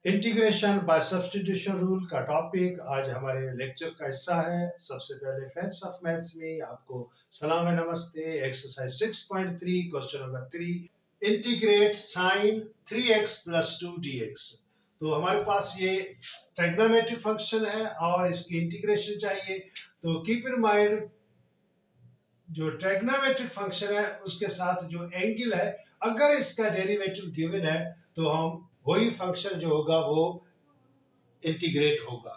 Integration by substitution rule का topic आज हमारे लेक्चर का हिस्सा है। सबसे पहले फ्रेंड्स ऑफ मैथ्स में आपको सलाम है, नमस्ते। Exercise 6.3 question number 3, integrate sine 3x plus 2 dx। तो हमारे पास ये ट्रिग्नोमेट्रिक फंक्शन है और इसकी इंटीग्रेशन चाहिए। तो कीप इन माइंड, जो ट्रिग्नोमेट्रिक फंक्शन है उसके साथ जो एंगल है, अगर इसका डेरिवेटिव गिवन है तो हम वही फंक्शन जो होगा वो इंटीग्रेट होगा।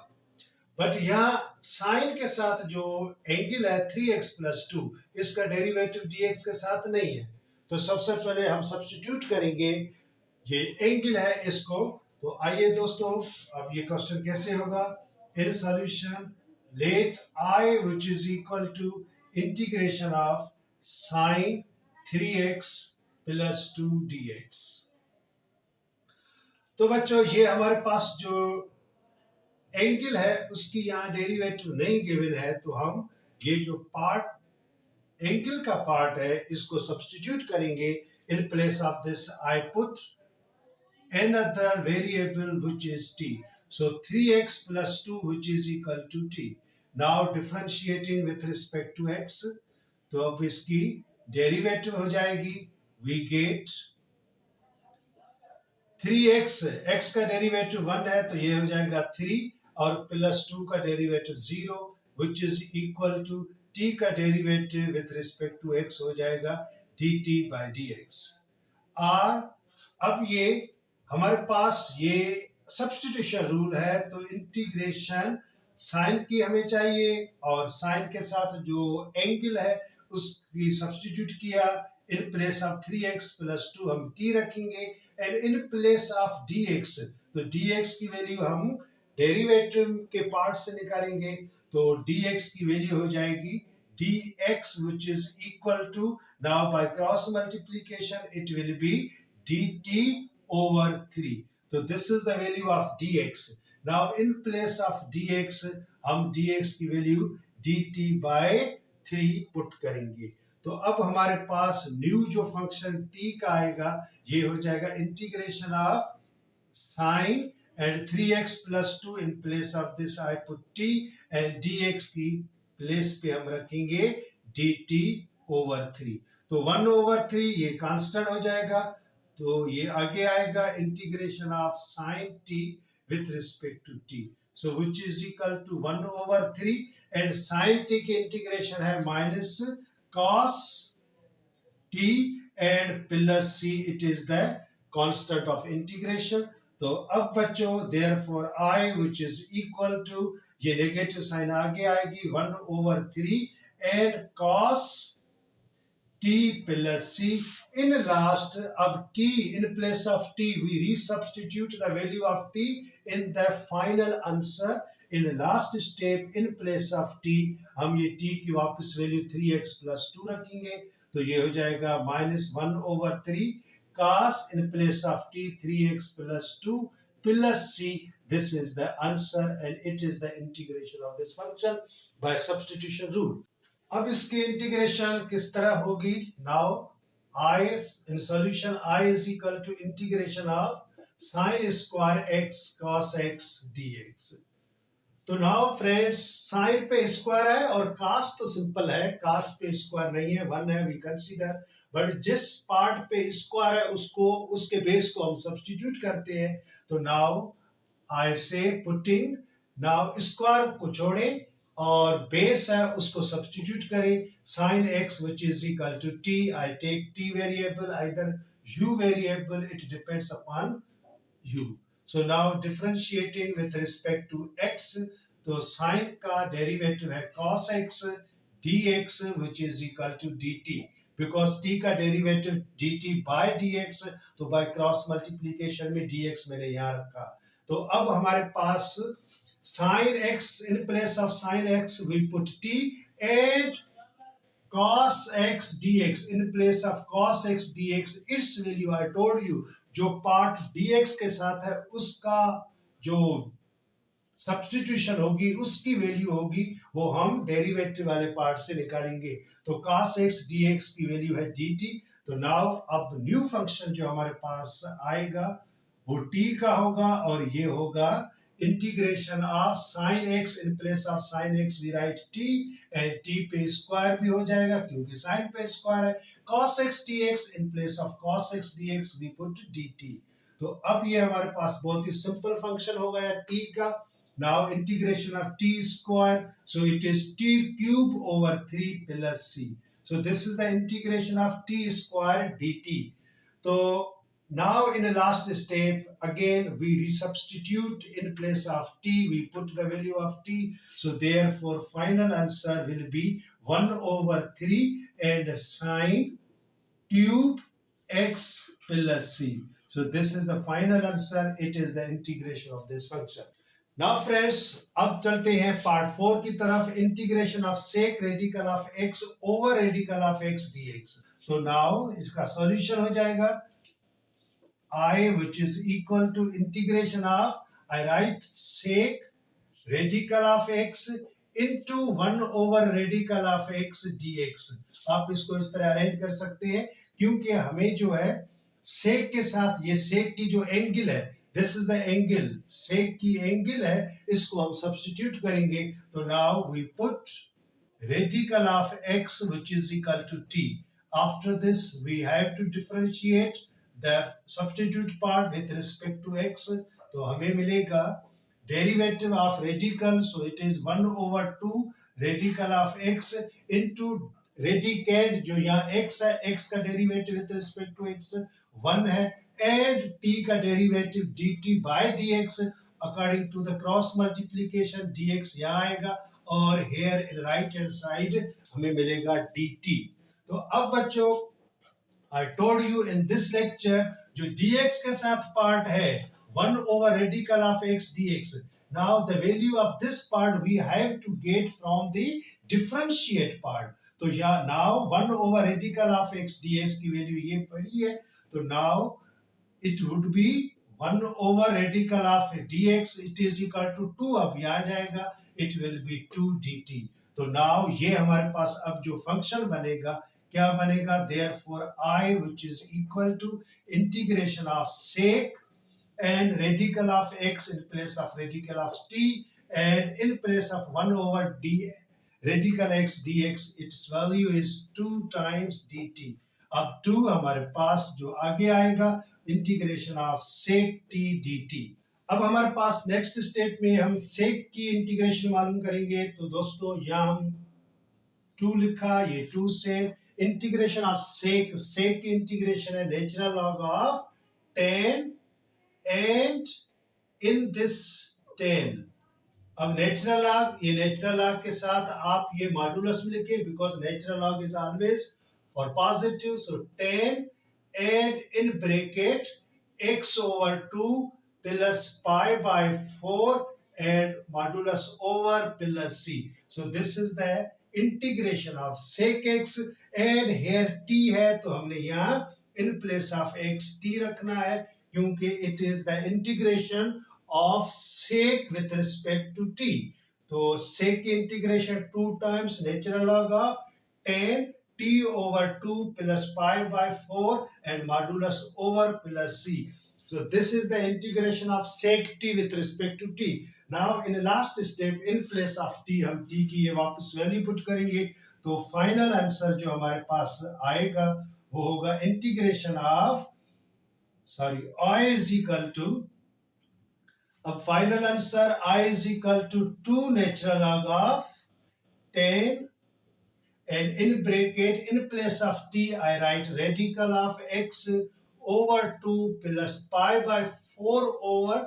बट यहाँ साइन के साथ जो एंगल है 3x प्लस 2, इसका डेरिवेटिव dx के साथ नहीं है। तो सबसे पहले हम सब्स्टिट्यूट करेंगे ये एंगल है इसको। तो आइए दोस्तों, अब ये क्वेश्चन कैसे होगा। In solution let I which is equal to integration of sin 3x plus 2 dx। तो बच्चों, ये हमारे पास जो एंगल है उसकी यहाँ डेरिवेटिव नहीं गिवन है, तो हम ये जो पार्ट एंगल का पार्ट है इसको सब्स्टिट्यूट करेंगे। इन place of this I put another variable which is t. So 3x plus 2 which is equal to t. Now differentiating with respect to x, तो अब इसकी डेरिवेटिव हो जाएगी। We get 3x, x का derivative 1 है तो ये हो जाएगा 3 और प्लस 2 का derivative 0 which is equal to t का derivative with respect to x हो जाएगा dt by dx। और अब ये हमारे पास ये सब्स्टिट्यूशन रूल है, तो इंटीग्रेशन साइन की हमें चाहिए और साइन के साथ जो एंगल है उसकी सब्स्टिट्यूट किया। इन प्लेस ऑफ 3x प्लस 2 हम t रखेंगे and in place of dx, तो dx की वैल्यू हम डेरिवेटिव के पार्ट से निकालेंगे। तो dx की वैल्यू हो जाएगी dx which is equal to, now by cross multiplication it will be dt over 3। तो this is the value of dx। now in place of dx हम dx की वैल्यू dt by 3 पुट करेंगे। तो अब हमारे पास new जो function t का आएगा ये हो जाएगा integration of sin and 3x plus 2 in place of this I put t and dx की प्लेस पे हम रखेंगे dt over 3। तो 1 over 3 ये कांस्टेंट हो जाएगा, तो ये आगे आएगा integration of sin t with respect to t, so which is equal to 1 over 3 and sin t की इंटीग्रेशन है minus cos t and plus c, it is the constant of integration। तो अब बच्चों therefore I which is equal to, ये negative sign आगे आएगी 1 over 3 and cos t plus c in last। अब t in place of t we resubstitute the value of t in the final answer। in last step in place of t हम ये t की वापस value 3x plus 2 रखेंगे, तो ये हो जाएगा -1 over 3 cos in place of t 3x plus 2 plus c। this is the answer and it is the integration of this function by substitution rule। अब इसकी इंटीग्रेशन किस तरह होगी। Now I in solution I is equal to integration of sin square x cos x dx। तो now friends, sign पे square है और कास तो सिंपल है, कास पे स्क्वायर नहीं है, 1 है वी कंसीडर। बट जिस पार्ट पे स्क्वायर है उसको, उसके बेस को हम सब्स्टिट्यूट करते हैं। तो नाउ आई से पुटिंग, नाउ स्क्वायर को छोड़ें और बेस है उसको सब्स्टिट्यूट करें। sin x which is equal to t, I take t variable, either u variable, it depends upon u। So now differentiating with respect to x, तो sin का derivative है cos x dx which is equal to dt, because t का derivative dt by dx, तो by cross multiplication में dx मैंने यहाँ रखा। तो अब हमारे पास sin x in place of sin x we put t and cos x dx in place of cos x dx, its value I told you, जो part dx के साथ है उसका जो सब्स्टिट्यूशन होगी उसकी वैल्यू होगी वो हम डेरिवेटिव वाले पार्ट से निकालेंगे। तो cos x dx की वैल्यू है dt। तो नाउ अब न्यू फंक्शन जो हमारे पास आएगा वो t का होगा और ये होगा integration of sine x in place of sine x we write t and t पे स्क्वायर भी हो जाएगा क्योंकि साइन पे स्क्वायर है cos x dx in place of cos x dx we put dt। तो अब ये हमारे पास बहुत ही सिंपल फंक्शन हो गया t का। Now integration of t square, so it is t cube over 3 plus c. So this is the integration of t square dt. So now in the last step, again we resubstitute in place of t, we put the value of t. So therefore final answer will be 1 over 3 and sine cube x plus c. So this is the final answer. It is the integration of this function. Now friends अब चलते हैं part 4 की तरफ, integration of sec radical of x over radical of x dx। तो now इसका solution हो जाएगा I which is equal to integration of, I write sec radical of x into 1 over radical of x dx। आप इसको इस तरह arrange कर सकते हैं क्योंकि हमें जो है सेक के साथ ये सेक की जो एंगल है, this is the angle, sec की एंगल है, इसको हम सब्स्टिट्यूट करेंगे। तो now we put radical of x which is equal to t. After this we have to differentiate the substitute part with respect to x। तो हमें मिलेगा derivative of radical, so it is 1 over 2 radical of x into radicand जो यहाँ x है, x का derivative with respect to x 1 है, and t का derivative dt by dx according to the cross multiplication, dx यहाँ आएगा और here in right hand side हमें मिलेगा dt। तो अब बच्चों I told you in this lecture जो dx के साथ part है 1 over radical of x dx, now the value of this part we have to get from the differentiate part। तो यहाँ now 1 over radical of x dx की value ये पड़ी है, तो now it would be 1 over radical of dx, it is equal to 2, अब यहाँ जाएगा it will be 2 dt। तो now ये हमारे पास अब जो फंक्शन बनेगा क्या बनेगा, therefore I which is equal to integration of sec and radical of x in place of radical of t and in place of 1 over d radical x dx, its value is 2 times dt। अब 2 हमारे पास जो आगे आएगा integration of sec t dt। अब हमारे पास next step में हम सेक की इंटीग्रेशन मालूम करेंगे। तो दोस्तों यहाँ हम 2 लिखा, ये 2 से इंटीग्रेशन ऑफ सेक, सेक की इंटीग्रेशन है natural log of 10 and in this 10। अब नेचुरल लॉग, ये नेचुरल लॉग के साथ आप ये मॉडुलस में लिखें because natural log is always for positive. So 10 and in bracket x over 2 plus pi by 4 and modulus over plus c। So this is the integration of sec x and here t है तो हमने यहाँ in place of x t रखना है क्योंकि it is the integration of sec with respect to t। तो sec की integration 2 times natural log of 10 t over 2 plus pi by 4 and modulus over plus c। So this is the integration of sec t with respect to t। Now in the last step in place of t हम t की ये वापस value put करेंगे तो final answer जो हमारे पास आएगा वो होगा integration of I is equal to, अब final answer I is equal to 2 natural log of 10 and in bracket in place of t I write radical of x over 2 plus pi by 4 over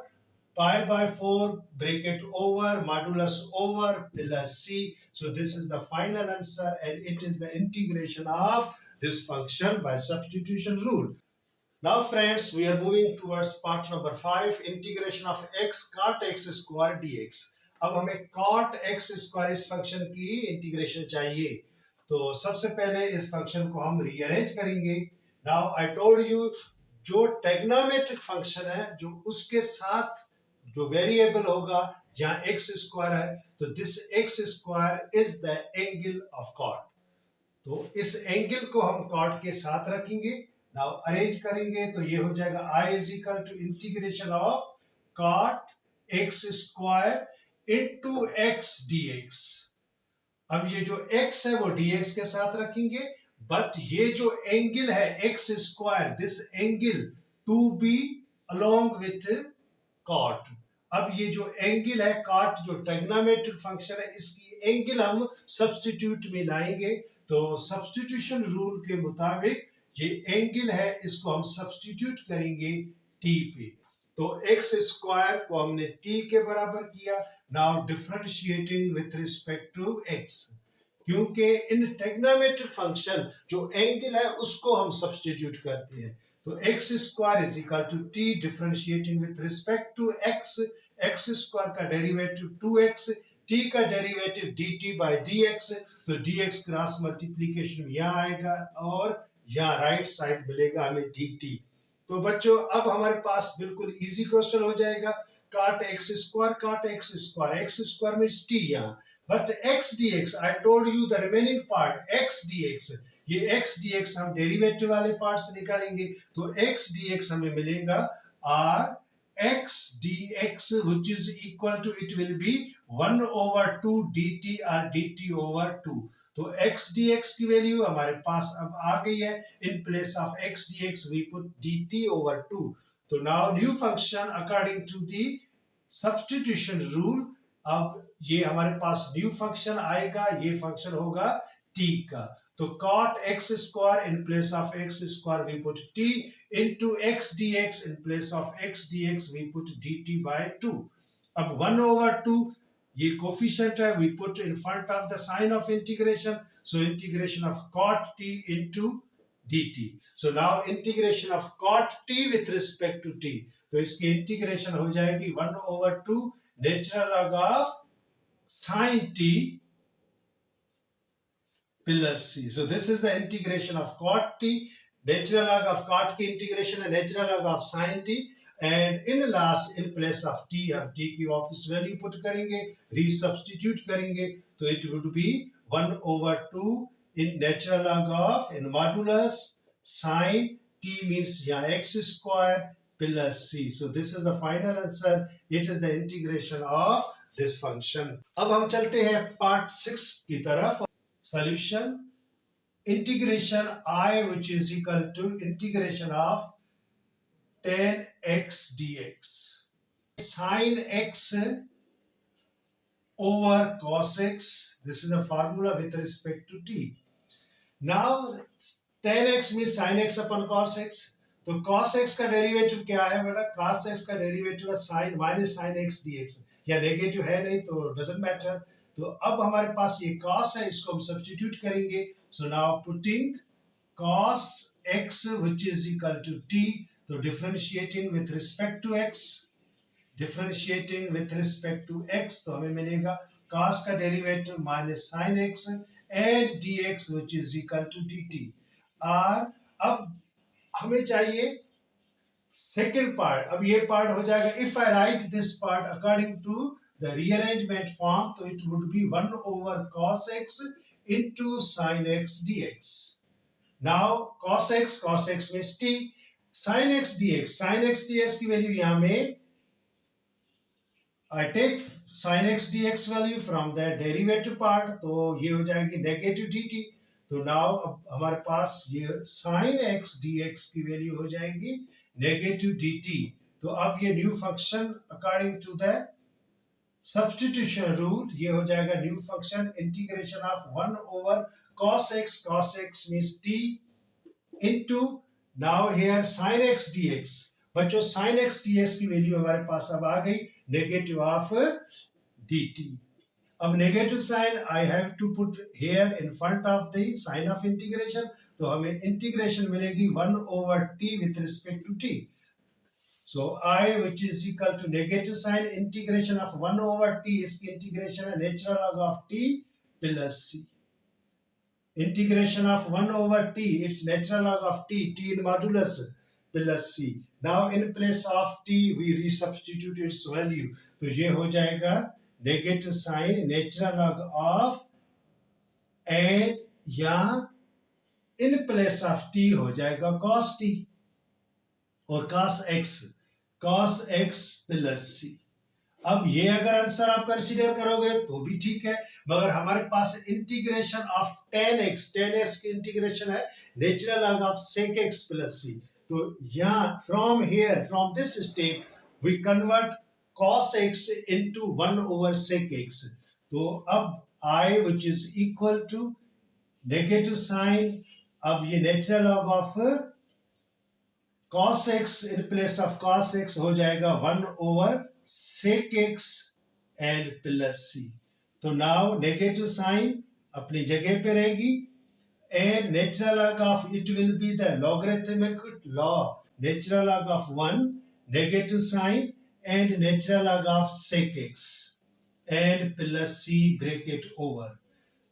pi by 4 bracket over modulus over plus c। So this is the final answer and it is the integration of this function by substitution rule। Now friends we are moving towards part number 5, integration of x cot x square dx। अब हमें cot x square इस function की integration चाहिए तो सबसे पहले इस function को हम रीअरेंज करेंगे। नाउ आई टोल्ड यू जो ट्रिग्नोमेट्रिक फंक्शन है जो उसके साथ जो वेरिएबल होगा जहां x स्क्वायर है तो this x square is the angle of cot. तो इस एंगल को हम कॉट के साथ रखेंगे नाउ अरेंज करेंगे तो ये हो जाएगा I is equal to integration of cot x square into x dx। अब ये जो x है वो dx के साथ रखेंगे, बट ये जो एंगल है x square, this angle to be along with cot। अब ये जो एंगल है cot, जो ट्रिग्नोमेट्रिक फंक्शन है, इसकी एंगल हम सब्स्टिट्यूट में लाएंगे। तो सब्स्टिट्यूशन रूल के मुताबिक ये एंगल है, इसको हम सब्स्टिट्यूट करेंगे t पे। तो x स्क्वायर को हमने t के बराबर किया। Now differentiating with respect to x, क्योंकि इन ट्रिग्नोमेट्रिक फंक्शन जो एंगल है उसको हम सब्स्टिट्यूट करते हैं। तो x square is equal to t differentiating with respect to x, x square का डेरिवेटिव 2x, t का डेरिवेटिव dt बाय dx। तो dx क्रॉस मल्टीप्लिकेशन यहाँ आएगा और यहाँ राइट साइड मिलेगा हमें dt। तो बच्चों अब हमारे पास बिल्कुल इजी क्वेश्चन हो जाएगा। cot x square, x square means t यहाँ, but x dx, I told you the remaining part x dx, ये x dx हम डेरिवेटिव वाले पार्ट से निकालेंगे। तो x dx हमें मिलेगा r x dx which is equal to, it will be 1 over 2 dt or dt over 2। तो x dx की वैल्यू हमारे पास अब आ गई है। In place of x dx we put dt over 2। तो now new function according to the substitution rule, अब ये हमारे पास न्यू फंक्शन आएगा, ये फंक्शन होगा t का। तो cot x square in place of x square we put t into x dx, in place of x dx we put dt by 2। अब 1 over 2 ये कोफिशिएंट है, we put in front of the sign of integration, so integration of cot t into dt। so now integration of cot t with respect to t, तो इसकी integration हो जाएगी 1 over 2 natural log of sin t plus c। so this is the integration of cot t, natural log of cot की integration है natural log of sin t, and in last in place of t हम t की वापस value put करेंगे, resubstitute करेंगे, तो it would be 1 over 2 in natural log of, in modulus sin t means यहाँ x square plus c। so this is the final answer, it is the integration of this function। अब हम चलते हैं part 6 की तरफ। solution, integration I which is equal to integration of tan x dx, sin x over cos x, this is the formula with respect to t। now tan x means sin x upon cos x, तो cos x का derivative क्या है बेटा, cos x का derivative है sin minus sin x dx, या negative है नहीं तो डजंट मैटर। तो अब हमारे पास ये cos है, इसको हम सब्स्टिट्यूट करेंगे। So now putting cos x which is equal to t, तो differentiating with respect to x, differentiating with respect to x, तो हमें मिलेगा cos का derivative minus sin x and dx which is equal to dt। और अब हमें चाहिए second part. अब ये पार्ट हो जाएगा, if I write this part according to the rearrangement form, तो it would be 1 over cos x into sin x dx। Now cos x means t, sin x dx की value यहां में I take sin x dx value from the derivative part, तो ये हो जाएगी negative dt। तो now अब हमारे पास ये sin x dx की वैल्यू हो जाएगी नेगेटिव dt। तो अब ये new function according to the substitution rule, ये हो जाएगा new function integration of 1 over cos x means t into now here sin x dx। बच्चों sin x dx की वैल्यू हमारे पास अब आ गई नेगेटिव ऑफ dt। अब negative sign I have to put here in front of the sign of integration, तो हमें इंटीग्रेशन मिलेगी 1 over t with respect to t। so I which is equal to negative sign integration of 1 over t, इसकी integration है natural log of t plus c। integration of 1 over t, it's natural log of t in modulus plus c। now in place of t we resubstitute its value, तो ये हो जाएगा negative sign natural log of n या in place of T हो जाएगा cos t और cos x plus C. अब ये अगर आंसर आप कंसीडर करोगे तो भी ठीक है, मगर हमारे पास इंटीग्रेशन ऑफ tan x की इंटीग्रेशन है natural log of sec x plus C. तो यहाँ from this step we convert cos x into 1 over sec x। तो अब I which is equal to negative sign, अब ये natural log of cos x in place of cos x हो जाएगा 1 over sec x and plus c। तो now negative sign अपनी जगह पे रहेगी and natural log of it will be the logarithmic law, natural log of 1 negative sign and natural log of sec x and plus c bracket over।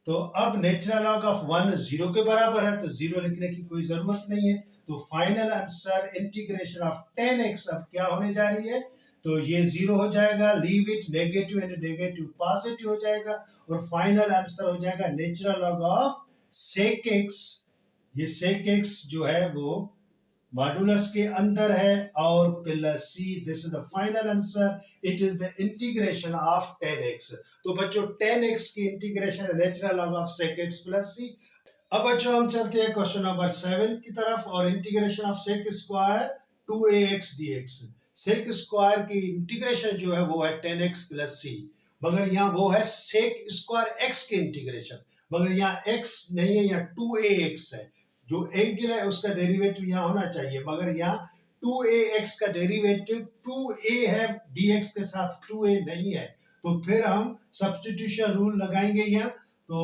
तो अब natural log of 1 0 के बराबर है, तो 0 लिखने की कोई जरूरत नहीं है। तो final answer integration of tan x अब क्या होने जा रही है, तो ये 0 हो जाएगा, leave it, negative and negative positive हो जाएगा और फाइनल आंसर हो जाएगा natural log of sec x। ये sec x जो है वो मॉडुलस के अंदर है और plus C. This is the final answer, it is the integration of tan x। तो बच्चों tan x की इंटीग्रेशन है natural log of sec x plus C. अब बच्चों हम चलते हैं क्वेश्चन नंबर 7 की तरफ और integration of sec square 2ax dx। sec square की इंटीग्रेशन जो है वो है tan x प्लस सी, मगर यहाँ वो है sec स्क्वायर x की इंटीग्रेशन, मगर यहाँ x नहीं है, यहाँ 2ax है। जो एंगल है उसका डेरिवेटिव यहाँ होना चाहिए, मगर यहाँ 2ax का डेरिवेटिव 2a है, dx के साथ 2a नहीं है। तो फिर हम सब्स्टिट्यूशन रूल लगाएंगे यहाँ, तो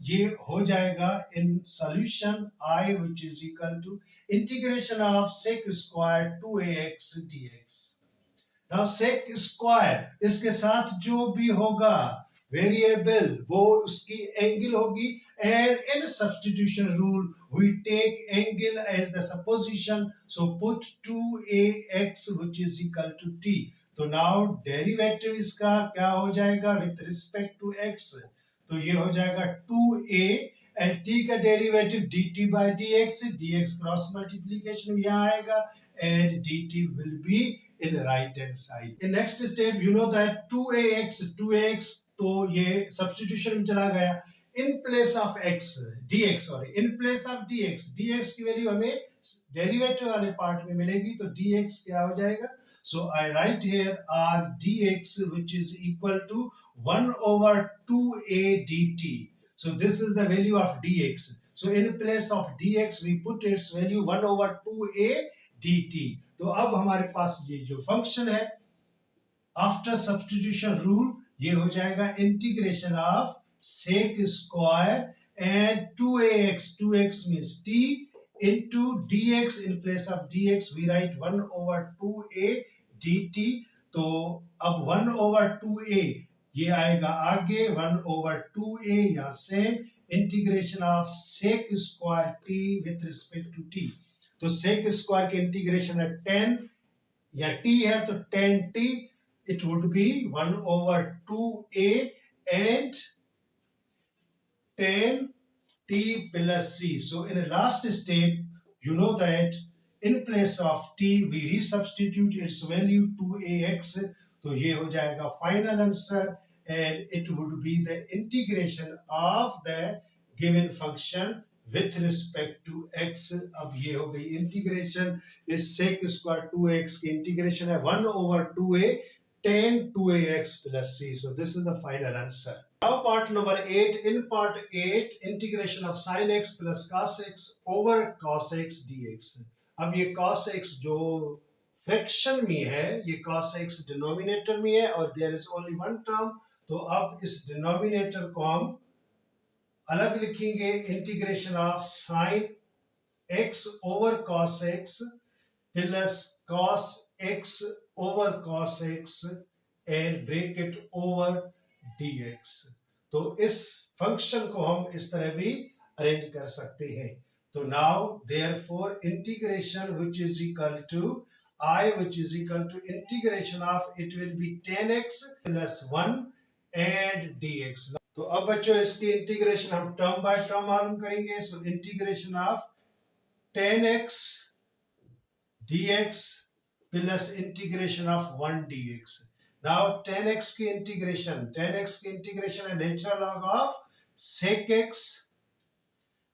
ये हो जाएगा in solution I which is equal to integration of sec square 2ax dx। Now sec square इसके साथ जो भी होगा वेरिएबल वो उसकी एंगल होगी, and in substitution rule we take angle as the supposition, so put 2ax which is equal to t। तो now derivative इसका क्या हो जाएगा with respect to x, तो ये हो जाएगा 2a and t का derivative dt by dx, dx cross multiplication यहाँ आएगा and dt will be in the right hand side। In next step you know that 2ax तो ये सब्स्टिट्यूशन में चला गया, in place of x dx, sorry in place of dx की value हमें derivative वाले पार्ट में मिलेगी, तो dx क्या हो जाएगा, so I write here r dx which is equal to 1 over 2a dt। so this is the value of dx, so in place of dx we put its value 1 over 2a dt। तो अब हमारे पास ये जो function है after substitution rule ये हो जाएगा integration of sec square and 2ax means t into dx, in place of dx we write 1 over 2a dt। तो अब 1 over 2a ये आएगा आगे 1 over 2a, यहाँ same integration of sec square t with respect to t। तो sec square की integration है 10 या t है तो 10t, it would be 1 over 2a and 10t plus c। so in the last step you know that in place of t we resubstitute its value 2ax, तो ये हो जाएगा final answer and it would be the integration of the given function with respect to x। अब ये हो गई integration, इस sec square 2x की इंटीग्रेशन है 1 over 2a tan 2ax plus c। so this is the final answer। now part number 8, in part 8 integration of sin x plus cos x over cos x dx। अब ये cos x जो fraction में है, ये cos x denominator में है और there is only one term, तो अब इस डिनोमिनेटर को हम अलग लिखेंगे, integration of sin x over cos x plus cos x over cos x and bracket over dx। तो इस फंक्शन को हम इस तरह भी अरेंज कर सकते हैं। तो now therefore integration which is equal to I which is equal to integration of it will be tan x plus 1 and dx। तो अब बच्चों इसकी इंटीग्रेशन हम टर्म बाय टर्म मालूम करेंगे। So integration of 10x dx plus integration of 1 dx. Now 10x की integration है natural log of sec x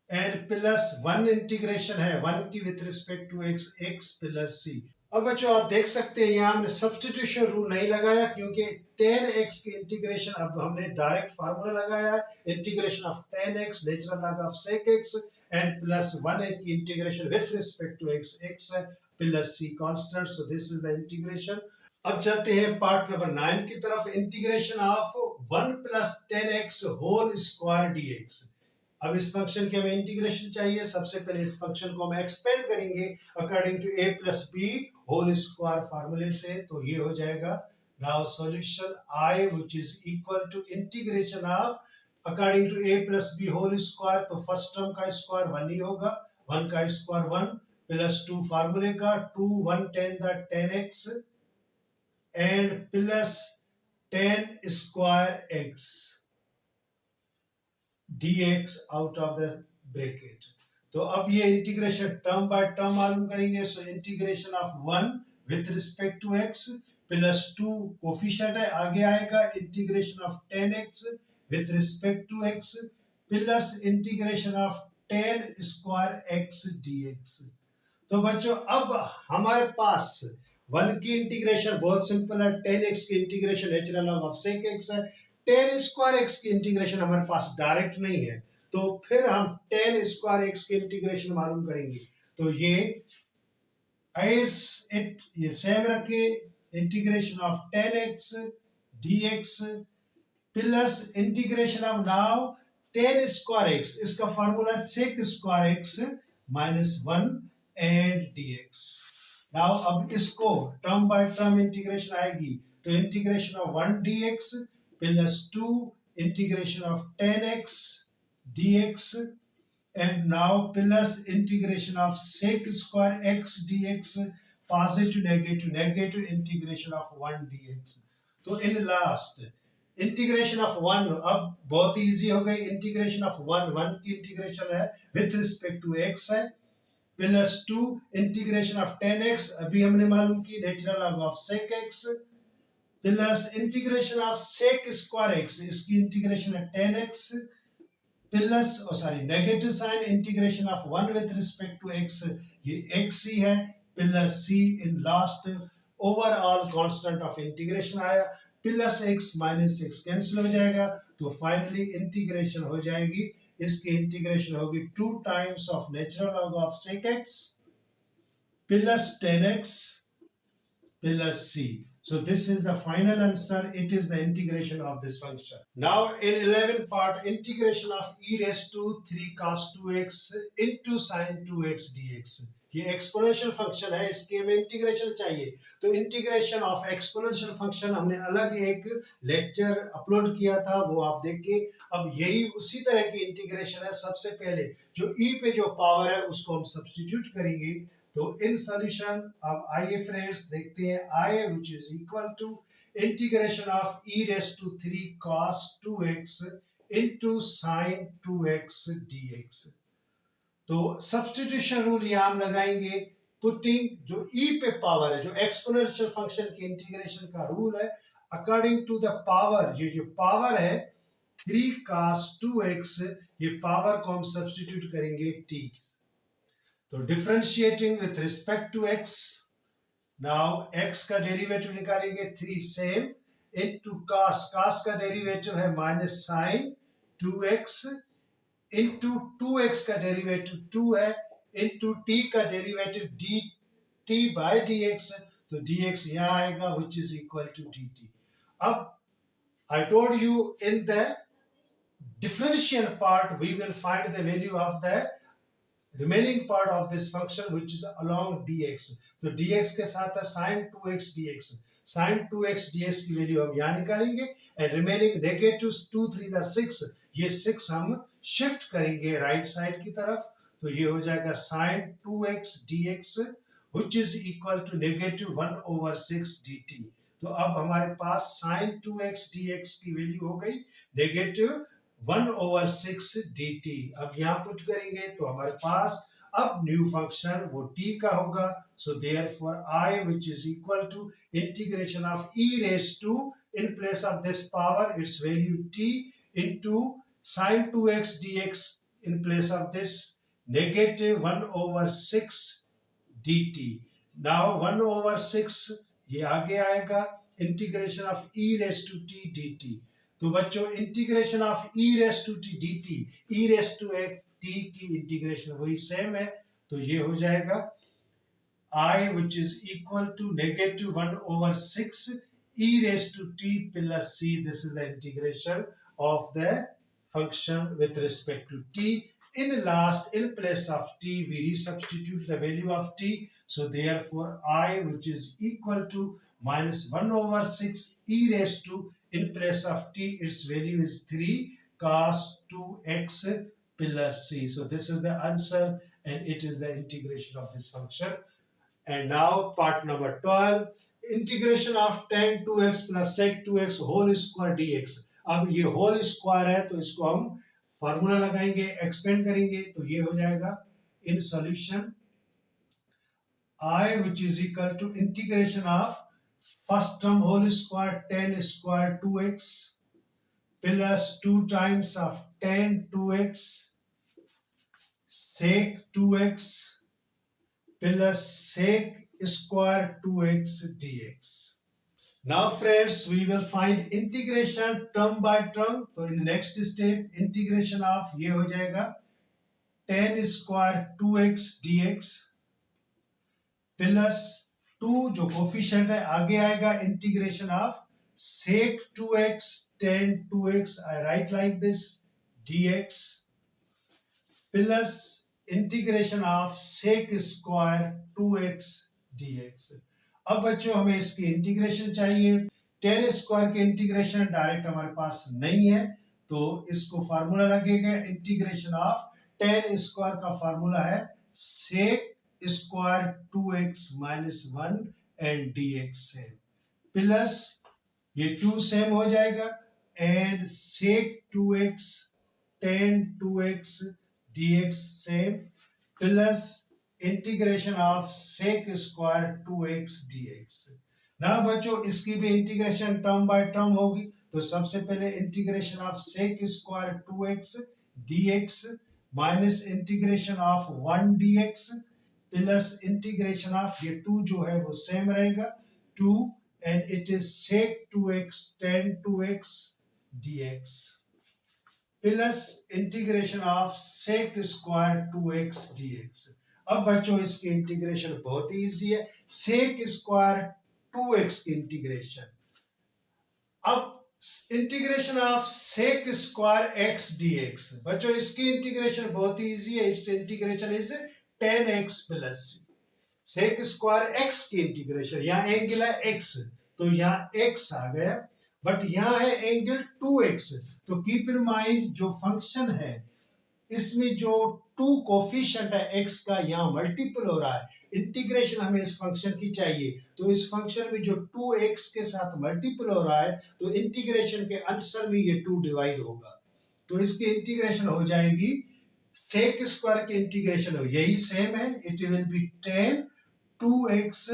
and plus 1 integration है 1 की with respect to x x plus c. अब बच्चों आप देख सकते हैं यहाँ हमने सब्स्टिट्यूशन रूल नहीं लगाया क्योंकि 10x की इंटीग्रेशन अब हमने डायरेक्ट फार्मूला लगाया है integration of 10x natural log of sec x and plus 1 की integration with respect to x x है plus c constant. So this is the integration. अब चलते हैं पार्ट नंबर 9 की तरफ. Integration of 1 plus 10x whole square dx. अब इस function की हमें इंटीग्रेशन चाहिए. सबसे पहले इस फंक्शन को हम एक्सपेंड करेंगे according to a plus b whole square फार्मूले से. तो ये हो जाएगा now solution I which is equal to integration of according to a plus b whole square. तो फर्स्ट टर्म का स्क्वायर 1 ही होगा. 1 का स्क्वायर 1 प्लस 2 फार्मूले का 2 1 10 the 10x and plus 10 square x dx out of the bracket. तो अब ये इंटीग्रेशन टर्म बाय टर्म मालूम करेंगे. So integration of 1 with respect to x plus 2 coefficient है आगे आएगा integration of 10x with respect to x plus integration of 10 square x dx. तो बच्चों अब हमारे पास 1 की इंटीग्रेशन बहुत सिंपल है. 10x की integration natural log of sec x है. 10 स्क्वायर x की इंटीग्रेशन हमारे पास डायरेक्ट नहीं है तो फिर हम 10 स्क्वायर x की इंटीग्रेशन मालूम करेंगे. तो ये एज इट ये सेम रखे integration of 10x dx plus integration of now 10 square x. इसका formula sec square x minus 1 and dx. Now अब इसको टर्म बाय टर्म इंटीग्रेशन आएगी. तो integration of 1 dx plus 2 integration of 10x dx and now plus integration of sec square x dx positive negative integration of 1 dx. तो in last integration of 1 अब बहुत easy हो गई. Integration of 1 की integration है with respect to x है plus 2 integration of 10x अभी हमने मालूम की natural log of sec x plus integration of sec square x. इसकी इंटीग्रेशन है 10x plus negative sign integration of 1 with respect to x ये x ही है plus c in last overall constant of integration आया plus x minus x cancel हो जाएगा. तो finally integration हो जाएगी. इसकी इंटीग्रेशन होगी 2 times of natural log of sec x plus 10x plus c. So this is the final answer. It is the integration of this function. Now in 11 part integration of e raised to 3 cos 2x into sin 2x dx. ये exponential function है इसके हमें integration चाहिए. तो integration of exponential function हमने अलग एक lecture upload किया था वो आप देखिए. अब यही उसी तरह की इंटीग्रेशन है. सबसे पहले जो e पे जो पावर है उसको हम सब्स्टिट्यूट करेंगे. तो इन सॉल्यूशन अब आइए फ्रेंड्स देखते हैं. I which is equal to integration of e raised to 3 cos 2x into sin 2x dx. तो सब्स्टिट्यूशन रूल यहाँ हम लगाएंगे. पुटिंग जो e पे पावर है जो एक्सपोनेंशियल फंक्शन की इंटीग्रेशन का रूल है अकॉर्डिंग टू द पावर. ये जो पावर है 3 cos 2x ये पावर को हम सब्स्टिट्यूट करेंगे t. तो differentiating with respect to x. Now x का डेरिवेटिव निकालेंगे 3 सेम इनटू cos. cos का डेरिवेटिव है minus sin 2x into 2x का डेरिवेटिव 2 है इनटू t का डेरिवेटिव dt बाय dx. तो dx यहाँ आएगा which is equal to dt. अब I told you in the differential part we will find the value of the remaining part of this function which is along dx. तो dx के साथ है sin 2x dx. sin 2x dx की value हम यहाँ निकालेंगे and remaining negative 2 3 the 6 ये 6 हम शिफ्ट करेंगे राइट साइड की तरफ. तो ये हो जाएगा sin 2x dx which is equal to negative 1 over 6 dt. तो अब हमारे पास sin 2x dx की वैल्यू हो गई negative 1 over 6 dt. अब यहाँ पुट करेंगे तो हमारे पास अब न्यू फंक्शन वो t का होगा, so therefore I which is equal to integration of e raised to, in place of this power its value t into sin 2x dx, in place of this negative 1 over 6 dt. Now 1 over 6 ये आगे आएगा, integration of e raised to t dt. तो बच्चों integration of e raised to t dt, e raised to t की integration वही same है, तो ये हो जाएगा I which is equal to negative 1 over 6 e raised to t plus c. This is the integration of the function with respect to t. In last, in place of t, we resubstitute the value of t. So therefore, I which is equal to minus 1 over 6 e raised to, in place of t, its value is 3 cos 2x plus c. So this is the answer, and it is the integration of this function. And now part number 12, integration of tan 2x plus sec 2x whole square dx. अब ये whole square है तो इसको हम formula लगाएंगे, expand करेंगे, तो ये हो जाएगा in solution I which is equal to integration of first term whole square tan square 2x plus 2 times of tan 2x sec 2x plus sec square 2x dx. Now friends, we will find integration term by term. So in the next step, integration of ये हो जाएगा tan square 2x dx plus 2 जो coefficient है आगे आएगा, integration of sec 2x tan 2x, I write like this dx plus integration of sec square 2x dx. अब बच्चों हमें इसकी इंटीग्रेशन चाहिए, tan स्क्वायर के इंटीग्रेशन डायरेक्ट हमारे पास नहीं है, तो इसको फार्मूला लगेगा, इंटीग्रेशन ऑफ tan स्क्वायर का फार्मूला है sec square 2x minus 1 and dx same, plus ये 2 सेम हो जाएगा and sec 2x tan 2x dx same plus integration of sec square 2x dx. ना बच्चों इसकी भी इंटीग्रेशन टर्म बाय टर्म होगी, तो सबसे पहले integration of sec square 2x dx minus integration of 1 dx plus integration of ये 2 जो है वो सेम रहेगा 2 and it is sec 2x tan 2x dx plus integration of sec square 2x dx. अब बच्चों इसकी इंटीग्रेशन बहुत ही इजी है, sec स्क्वायर 2x की इंटीग्रेशन, अब integration of sec square x dx, बच्चों इसकी इंटीग्रेशन बहुत ही इजी है, it's integration is tan x plus c. sec square x की इंटीग्रेशन, यहाँ एंगल है x तो यहाँ x आ गया, बट यहाँ है एंगल 2x, तो कीप इन माइंड जो फंक्शन है इसमें जो 2 कोफिशिएंट है x का यहाँ मल्टीपल हो रहा है, इंटीग्रेशन हमें इस फंक्शन की चाहिए, तो इस फंक्शन में जो 2x के साथ मल्टीपल हो रहा है तो इंटीग्रेशन के आंसर में ये 2 डिवाइड होगा, तो इसकी इंटीग्रेशन हो जाएगी sec स्क्वायर की इंटीग्रेशन हो यही सेम है, it will be tan 2x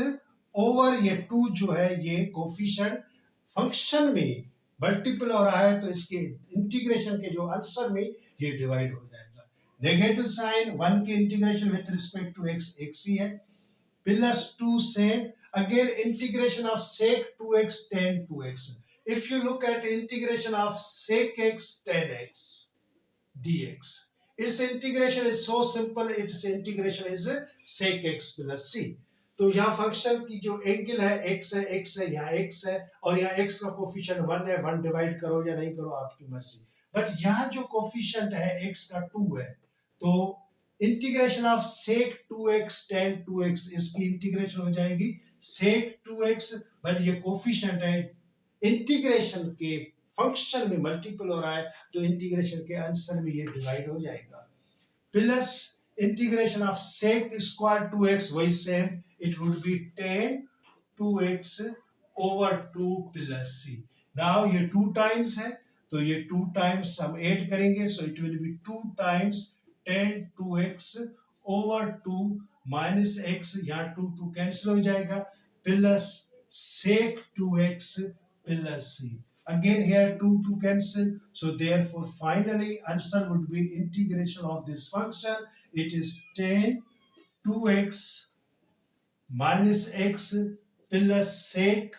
over ये 2 जो है ये कोफिशिएंट फंक्शन में मल्टीपल हो रहा है, तो इसके इंटीग्रेशन के जो आंसर में ये डिवाइड हो जाएगा, नेगेटिव साइन 1 की integration with respect to x x ही है plus 2 same again integration of sec 2x tan 2x. If you look at integration of sec x tan x dx, its integration is so simple, its integration is sec x plus c. तो यहाँ function की जो angle है x है, यहाँ x है और यहाँ x का कोफिशिएंट 1 है, 1 डिवाइड करो या नहीं करो आपकी मर्जी, बट यहाँ जो कोफिशिएंट है x का 2 है, तो integration of sec 2x tan 2x, इसकी इंटीग्रेशन हो जाएगी sec 2x, बट ये कोफिशिएंट है इंटीग्रेशन के फंक्शन में मल्टीपल हो रहा है, तो इंटीग्रेशन के आंसर में ये डिवाइड हो जाएगा, plus integration of sec square 2x वही same, it would be tan 2x over 2 plus c. Now ये 2 times है, तो ये 2 times हम ऐड करेंगे, so it will be 2 times tan 2x over 2 minus x, यहाँ 2 कैंसिल हो जाएगा, plus sec 2x plus c. Again here 2 cancel, so therefore finally answer would be integration of this function. It is tan 2x minus x plus sec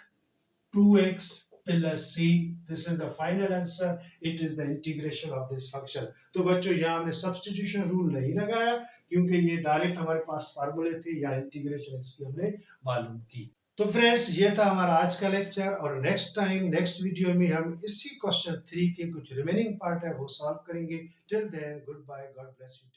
2x plus c. This is the final answer. It is the integration of this function. तो बच्चों यहाँ हमने substitution rule नहीं लगाया क्योंकि ये direct हमारे पास फार्मूले थे, या इंटीग्रेशन इसकी हमने मालूम की। तो फ्रेंड्स ये था हमारा आज का लेक्चर, और नेक्स्ट वीडियो में हम इसी क्वेश्चन 3 के कुछ रिमेनिंग पार्ट है वो सॉल्व करेंगे। Till then good bye, God bless you.